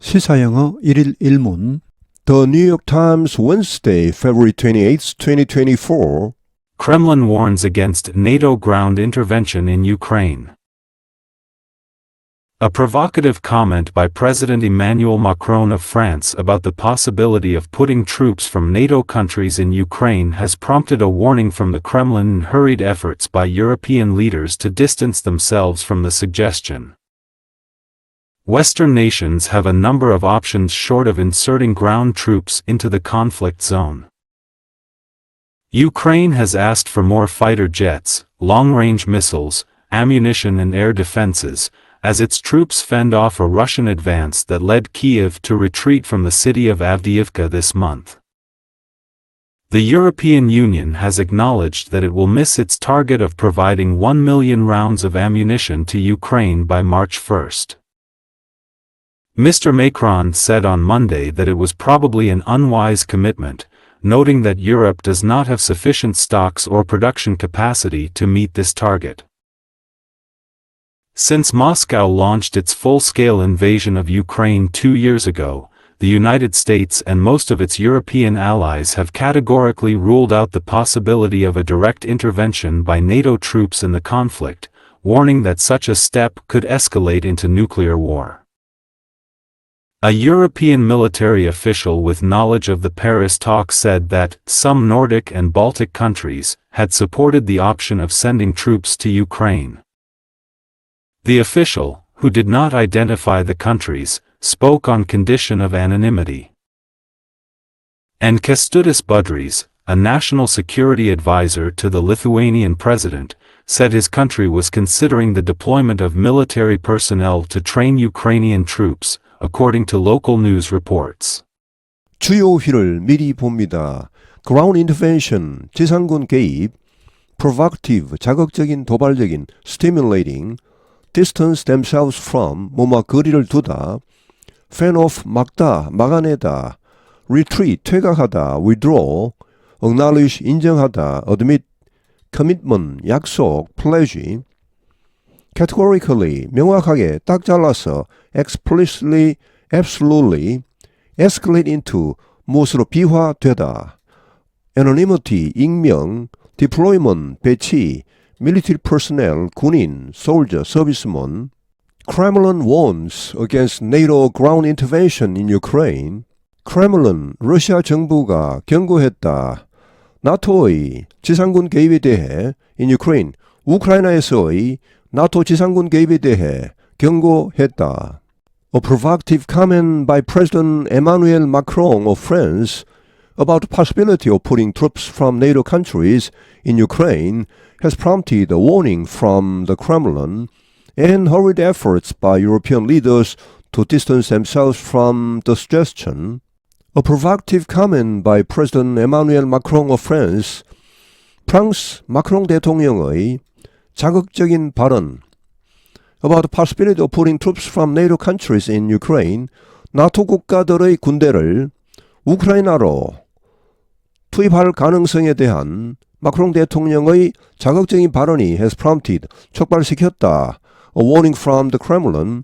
시사영어 1일 1문 The New York Times Wednesday, February 28, 2024 Kremlin warns against NATO ground intervention in Ukraine. A provocative comment by President Emmanuel Macron of France about the possibility of putting troops from NATO countries in Ukraine has prompted a warning from the Kremlin and hurried efforts by European leaders to distance themselves from the suggestion. Western nations have a number of options short of inserting ground troops into the conflict zone. Ukraine has asked for more fighter jets, long-range missiles, ammunition and air defenses, as its troops fend off a Russian advance that led Kyiv to retreat from the city of Avdiivka this month. The European Union has acknowledged that it will miss its target of providing 1 million rounds of ammunition to Ukraine by March 1. Mr. Macron said on Monday that it was probably an unwise commitment, noting that Europe does not have sufficient stocks or production capacity to meet this target. Since Moscow launched its full-scale invasion of Ukraine 2 years ago, the United States and most of its European allies have categorically ruled out the possibility of a direct intervention by NATO troops in the conflict, warning that such a step could escalate into nuclear war. A European military official with knowledge of the Paris talks said that some Nordic and Baltic countries had supported the option of sending troops to Ukraine. The official, who did not identify the countries, spoke on condition of anonymity. And Kęstutis Budrys, a national security advisor to the Lithuanian president, said his country was considering the deployment of military personnel to train Ukrainian troops, according to local news reports. 주요 휘를 미리 봅니다. Ground intervention, 지상군 개입, provocative, 자극적인, 도발적인, stimulating, distance themselves from, 뭐뭐 거리를 두다, fend off, 막다, 막아내다, retreat, 퇴각하다, withdraw, acknowledge, 인정하다, admit, commitment, 약속, pledge, categorically, 명확하게, 딱 잘라서, explicitly, absolutely, escalate into, 무엇으로 비화되다, anonymity, 익명, deployment, 배치, military personnel, 군인, soldier, 서비스몬, Kremlin warns against NATO ground intervention in Ukraine. Kremlin, 러시아 정부가 경고했다. 나토의 지상군 개입에 대해 in Ukraine, 우크라이나에서의 나토 지상군 개입에 대해 경고했다. A provocative comment by President Emmanuel Macron of France about the possibility of putting troops from NATO countries in Ukraine has prompted a warning from the Kremlin and hurried efforts by European leaders to distance themselves from the suggestion. A provocative comment by President Emmanuel Macron of France, 프랑스 마크롱 대통령의 자극적인 발언 about the possibility of putting troops from NATO countries in Ukraine, 나토 국가들의 군대를 우크라이나로 투입할 가능성에 대한 마크롱 대통령의 자극적인 발언이 has prompted, 촉발시켰다. A warning from the Kremlin,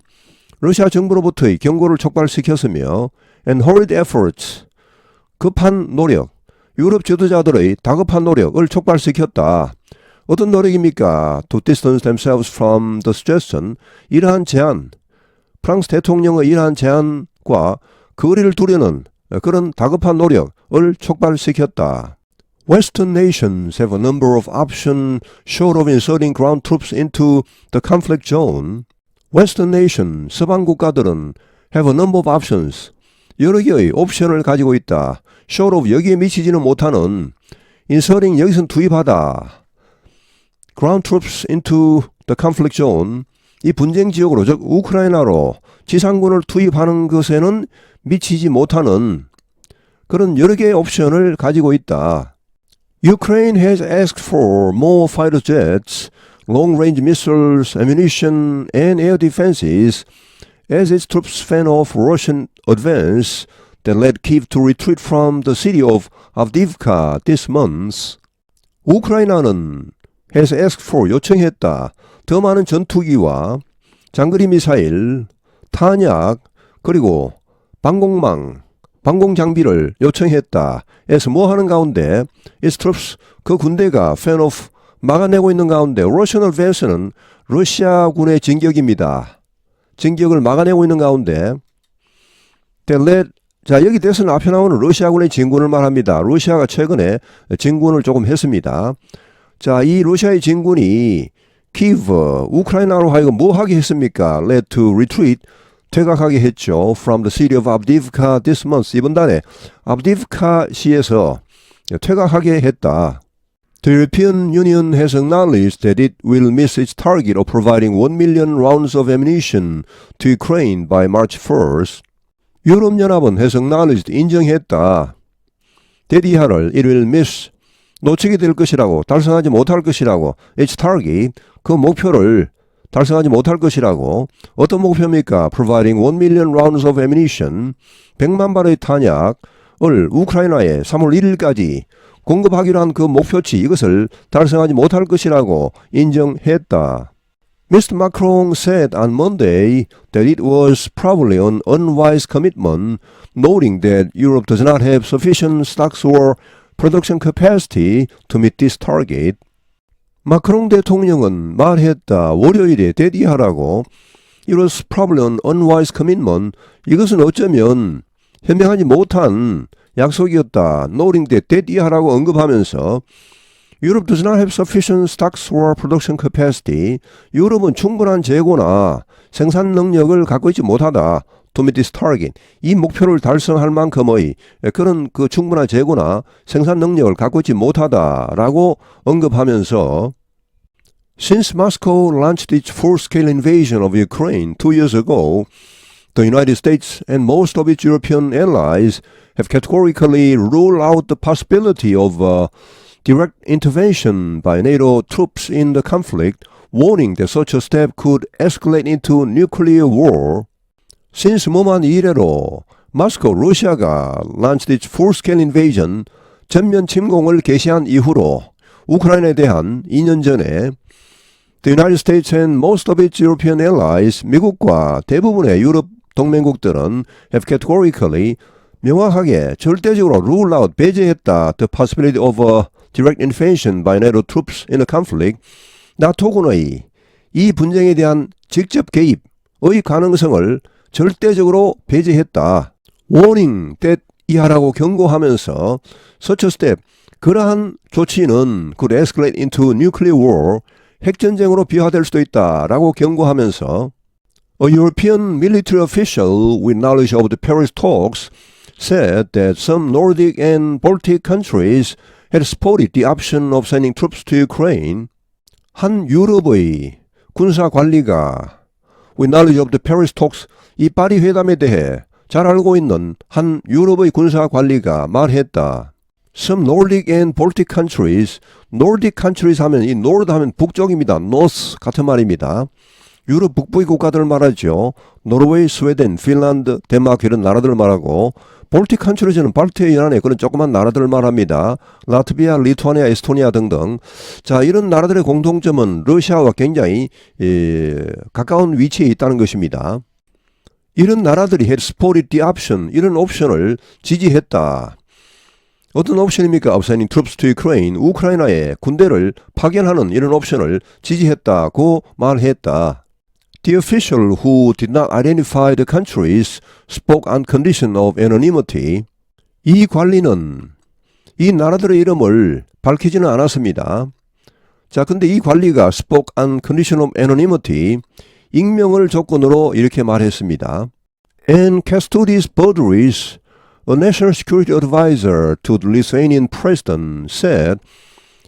러시아 정부로부터의 경고를 촉발시켰으며 and hurried efforts, 급한 노력, 유럽 지도자들의 다급한 노력을 촉발시켰다. 어떤 노력입니까? To distance themselves from the suggestion, 이러한 제안, 프랑스 대통령의 이러한 제안과 거리를 두려는 그런 다급한 노력을 촉발시켰다. Western nations have a number of options short of inserting ground troops into the conflict zone. Western nations, 서방 국가들은 have a number of options, 여러 개의 옵션을 가지고 있다. short of, 여기에 미치지는 못하는, inserting, 여기선 투입하다. ground troops into the conflict zone, 이 분쟁 지역으로, 즉 우크라이나로 지상군을 투입하는 것에는 미치지 못하는 그런 여러 개의 옵션을 가지고 있다. Ukraine has asked for more fighter jets, long-range missiles, ammunition, and air defenses as its troops fend off Russian advance that led Kyiv to retreat from the city of Avdiivka this month. 우크라이나는 has asked for, 요청했다. 더 많은 전투기와 장거리 미사일, 탄약, 그리고 방공 장비를 요청했다. 에서 뭐 하는 가운데 its troops 그 군대가 fend off 막아내고 있는 가운데 Russian advance는 러시아군의 진격입니다. 진격을 막아내고 있는 가운데 자 여기 대해서는 앞에 나오는 러시아군의 진군을 말합니다. 러시아가 최근에 진군을 조금 했습니다. 자 이 러시아의 진군이 키브 우크라이나로 하여금 뭐 하게 했습니까? led to retreat 퇴각하게 했죠. From the city of Avdiivka this month. 이번 달에 아브디브카 시에서 퇴각하게 했다. The European Union has acknowledged that it will miss its target of providing 1 million rounds of ammunition to Ukraine by March 1st. 유럽연합은 has acknowledged 인정했다. that 이하를 it will miss 놓치게 될 것이라고 달성하지 못할 것이라고 its target 그 목표를 달성하지 못할 것이라고 어떤 목표입니까? Providing 1 million rounds of ammunition 100만 발의 탄약을 우크라이나에 3월 1일까지 공급하기로 한 그 목표치 이것을 달성하지 못할 것이라고 인정했다. Mr. Macron said on Monday that it was probably an unwise commitment, noting that Europe does not have sufficient stocks or production capacity to meet this target. 마크롱 대통령은 말했다. 월요일에 대디하라고 It was probably an unwise commitment. 이것은 어쩌면 현명하지 못한 약속이었다. noting that 대디하라고 언급하면서 Europe does not have sufficient stocks or production capacity. 유럽은 충분한 재고나 생산 능력을 갖고 있지 못하다. To meet this target. 이 목표를 달성할 만큼의 그런 그 충분한 재고나 생산 능력을 갖고 있지 못하다라고 언급하면서 Since Moscow launched its full-scale invasion of Ukraine 2 years ago, the United States and most of its European allies have categorically ruled out the possibility of direct intervention by NATO troops in the conflict, warning that such a step could escalate into nuclear war. Since 뭐만 이래로 모스코 러시아가 launched its full-scale invasion 전면 침공을 개시한 이후로 우크라이나에 대한 2년 전에 The United States and most of its European allies 미국과 대부분의 유럽 동맹국들은 have categorically 명확하게 절대적으로 rule out 배제했다 the possibility of a direct intervention by NATO troops in the conflict 나토군의 이 분쟁에 대한 직접 개입의 가능성을 절대적으로 배제했다. warning that 이하라고 경고하면서 such a step 그러한 조치는 could escalate into nuclear war 핵전쟁으로 비화될 수도 있다라고 경고하면서 A European military official with knowledge of the Paris talks said that some Nordic and Baltic countries had supported the option of sending troops to Ukraine. 한 유럽의 군사 관리가 with knowledge of the Paris talks 이 파리 회담에 대해 잘 알고 있는 한 유럽의 군사 관리가 말했다. Some Nordic and Baltic countries, Nordic countries 하면 이 Nord 하면 북쪽입니다. North 같은 말입니다. 유럽 북부의 국가들을 말하죠. 노르웨이, 스웨덴, 핀란드, 덴마크 이런 나라들을 말하고 볼틱 컨트리즈는 발트해 연안의 그런 조그만 나라들을 말합니다. 라트비아, 리투아니아, 에스토니아 등등. 자, 이런 나라들의 공통점은 러시아와 굉장히 가까운 위치에 있다는 것입니다. 이런 나라들이 had supported the option, 이런 옵션을 지지했다. 어떤 옵션입니까? Of sending troops to Ukraine, 우크라이나에 군대를 파견하는 이런 옵션을 지지했다고 말했다. The official who did not identify the countries spoke on condition of anonymity. 이 관리는 이 나라들의 이름을 밝히지는 않았습니다. 자, 근데 이 관리가 spoke on condition of anonymity, 익명을 조건으로 이렇게 말했습니다. And Kęstutis Budrys, a national security advisor to the Lithuanian president, said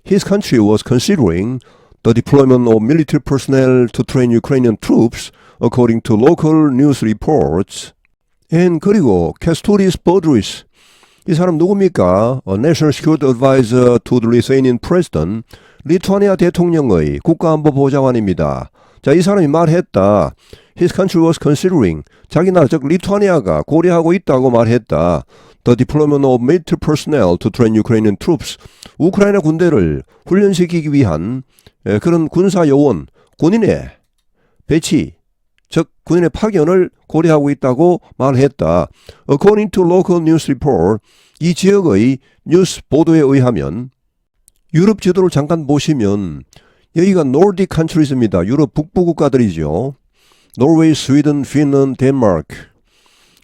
his country was considering the deployment of military personnel to train Ukrainian troops, according to local news reports. And 그리고 Kęstutis Budrys, 이 사람 누굽니까? A national security advisor to the Lithuanian president, 리투아니아 대통령의 국가안보보좌관입니다. 자, 이 사람이 말했다. His country was considering, 자기 나라 즉 리투아니아가 고려하고 있다고 말했다. The deployment of military personnel to train Ukrainian troops. 우크라이나 군대를 훈련시키기 위한 그런 군사 요원, 군인의 배치, 즉 군인의 파견을 고려하고 있다고 말했다. According to local news report, 이 지역의 뉴스 보도에 의하면 유럽 지도를 잠깐 보시면 여기가 Nordic countries입니다. 유럽 북부 국가들이죠. 노르웨이, 스웨덴, 핀란드, 덴마크.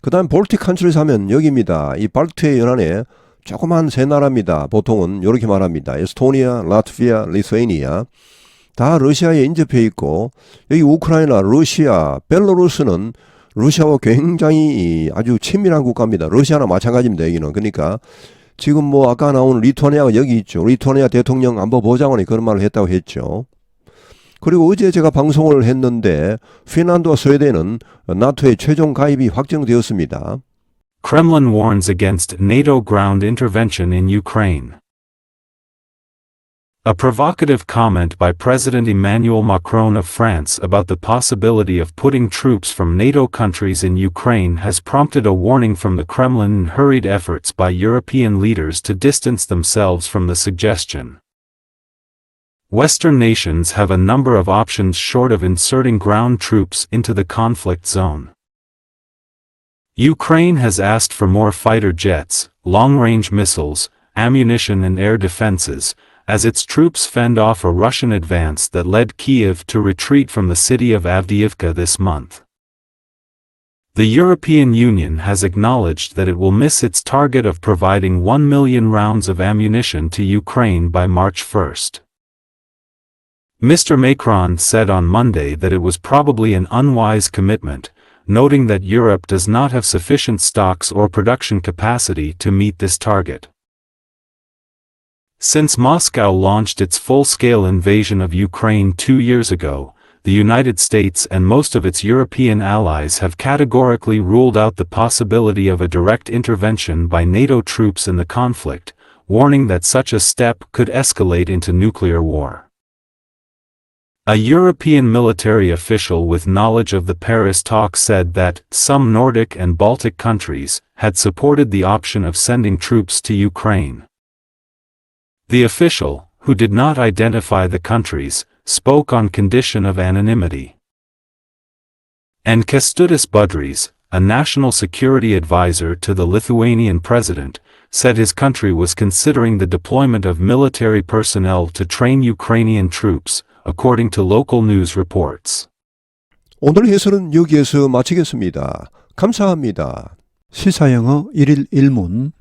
그 다음 볼틱 countries 하면 여기입니다. 이 발트해 연안에 조그만 세 나라입니다. 보통은 이렇게 말합니다. 에스토니아, 라트비아, 리투아니아. 다 러시아에 인접해 있고 여기 우크라이나, 러시아, 벨로루스는 러시아와 굉장히 아주 친밀한 국가입니다. 러시아나 마찬가지입니다. 여기는. 그러니까 지금 뭐 아까 나온 리투아니아가 여기 있죠. 리투아니아 대통령 안보보좌관이 그런 말을 했다고 했죠. 그리고 어제 제가 방송을 했는데 핀란드와 스웨덴은 나토의 최종 가입이 확정되었습니다. Kremlin warns against NATO ground intervention in Ukraine. A provocative comment by President Emmanuel Macron of France about the possibility of putting troops from NATO countries in Ukraine has prompted a warning from the Kremlin and hurried efforts by European leaders to distance themselves from the suggestion. Western nations have a number of options short of inserting ground troops into the conflict zone. Ukraine has asked for more fighter jets, long-range missiles, ammunition and air defenses, as its troops fend off a Russian advance that led Kyiv to retreat from the city of Avdiivka this month. The European Union has acknowledged that it will miss its target of providing 1 million rounds of ammunition to Ukraine by March 1st. Mr. Macron said on Monday that it was probably an unwise commitment, noting that Europe does not have sufficient stocks or production capacity to meet this target. Since Moscow launched its full-scale invasion of Ukraine 2 years ago, the United States and most of its European allies have categorically ruled out the possibility of a direct intervention by NATO troops in the conflict, warning that such a step could escalate into nuclear war. A European military official with knowledge of the Paris talks said that some Nordic and Baltic countries had supported the option of sending troops to Ukraine. The official, who did not identify the countries, spoke on condition of anonymity. And Kęstutis Budrys, a national security advisor to the Lithuanian president, said his country was considering the deployment of military personnel to train Ukrainian troops, according to local news reports. 오늘 해설은 여기에서 마치겠습니다. 감사합니다. 시사영어 1일 1문